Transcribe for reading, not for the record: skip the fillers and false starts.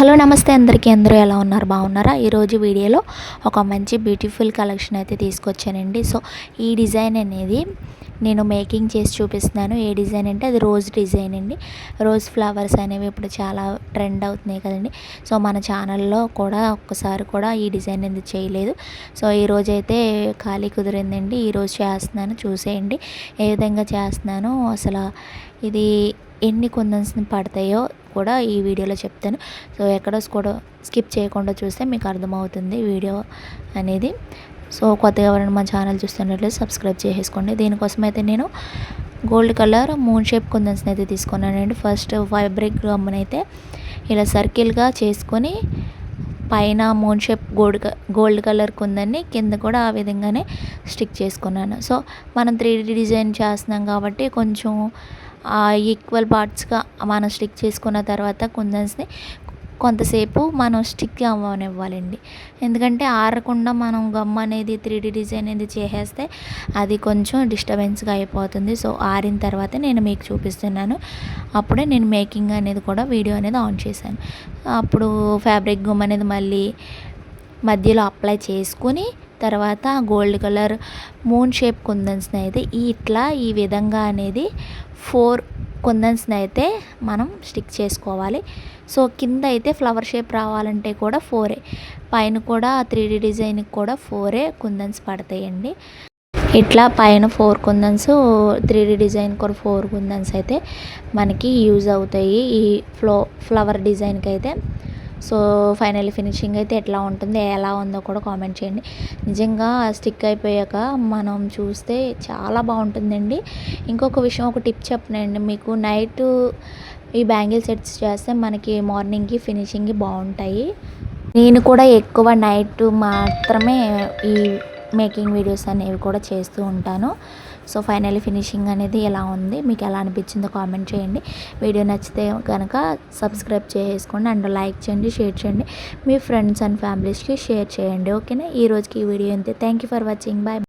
Hello నమస్తే అందరికీ. అందరూ ఎలా ఉన్నారు? బాగున్నారా? ఈరోజు వీడియోలో ఒక మంచి బ్యూటిఫుల్ కలెక్షన్ అయితే తీసుకొచ్చానండి. సో ఈ డిజైన్ అనేది నేను మేకింగ్ చేసి చూపిస్తున్నాను. ఏ డిజైన్ అంటే అది రోజ్ డిజైన్ అండి. రోజ్ ఫ్లవర్స్ అనేవి ఇప్పుడు చాలా ట్రెండ్ అవుతున్నాయి కదండి. సో మన ఛానల్లో కూడా ఒక్కసారి కూడా ఈ డిజైన్ ఎందుకు చేయలేదు. సో ఈరోజైతే ఖాళీ కుదిరిందండి. ఈరోజు చేస్తున్నాను, చూసేయండి ఏ విధంగా చేస్తున్నానో. అసలు ఇది ఎన్ని కుందన్స్ని పడతాయో కూడా ఈ వీడియోలో చెప్తాను. సో ఎక్కడ కూడా స్కిప్ చేయకుండా చూస్తే మీకు అర్థమవుతుంది వీడియో అనేది. సో కొత్తగా ఎవరైనా మా ఛానల్ చూస్తున్నట్లయితే సబ్స్క్రైబ్ చేసేసుకోండి. దీనికోసం అయితే నేను గోల్డ్ కలర్ మూన్ షేప్ కుందన్స్ని అయితే తీసుకున్నానండి. ఫస్ట్ ఫ్యాబ్రిక్ గమ్మునైతే అయితే ఇలా సర్కిల్గా చేసుకొని పైన మూన్ షేప్ గోల్డ్ కలర్ కుందని కింద కూడా ఆ విధంగానే స్టిక్ చేసుకున్నాను. సో మనం 3D డిజైన్ చేస్తున్నాం కాబట్టి కొంచెం ఈక్వల్ పార్ట్స్గా మనం స్టిక్ చేసుకున్న తర్వాత కుందన్స్ని కొంతసేపు మనం స్టిక్ అవ్వనివ్వాలండి. ఎందుకంటే ఆరకుండా మనం గమ్ అనేది 3D డిజైన్ అనేది చేసేస్తే అది కొంచెం డిస్టర్బెన్స్గా అయిపోతుంది. సో ఆరిన తర్వాత నేను మీకు చూపిస్తున్నాను. అప్పుడే నేను మేకింగ్ అనేది కూడా వీడియో అనేది ఆన్ చేశాను. అప్పుడు ఫ్యాబ్రిక్ గమ్ అనేది మళ్ళీ మధ్యలో అప్లై చేసుకుని తర్వాత గోల్డ్ కలర్ మూన్ షేప్ కుందన్స్ని అయితే ఇట్లా ఈ విధంగా అనేది 4 కుందన్స్ని అయితే మనం స్టిక్ చేసుకోవాలి. సో కింద అయితే ఫ్లవర్ షేప్ రావాలంటే కూడా 4 పైన కూడా 3D డిజైన్కి కూడా 4 కుందన్స్ పడతాయండి. ఇట్లా పైన 4 కుందన్స్, 3D డిజైన్ కూడా 4 కుందన్స్ అయితే మనకి యూజ్ అవుతాయి ఈ ఫ్లవర్ డిజైన్కి అయితే. సో ఫైనల్ ఫినిషింగ్ అయితే ఎట్లా ఉంటుంది, ఎలా ఉందో కూడా కామెంట్ చేయండి. నిజంగా స్టిక్ అయిపోయాక మనం చూస్తే చాలా బాగుంటుందండి. ఇంకొక విషయం, ఒక టిప్ చెప్పనండి మీకు. నైట్ ఈ బ్యాంగిల్ సెట్స్ చేస్తే మనకి మార్నింగ్కి ఫినిషింగ్కి బాగుంటాయి. నేను కూడా ఎక్కువ నైట్ మాత్రమే ఈ మేకింగ్ వీడియోస్ అనేవి కూడా చేస్తూ ఉంటాను. సో ఫైనల్ ఫినిషింగ్ అనేది ఎలా ఉంది, మీకు ఎలా అనిపించిందో కామెంట్ చేయండి. వీడియో నచ్చితే కనుక సబ్స్క్రైబ్ చేసుకోండి అండ్ లైక్ చేయండి, షేర్ చేయండి, మీ ఫ్రెండ్స్ అండ్ ఫ్యామిలీస్కి షేర్ చేయండి. ఓకేనా? ఈ రోజుకి ఈ వీడియో అంతే. Thank you for watching. Bye.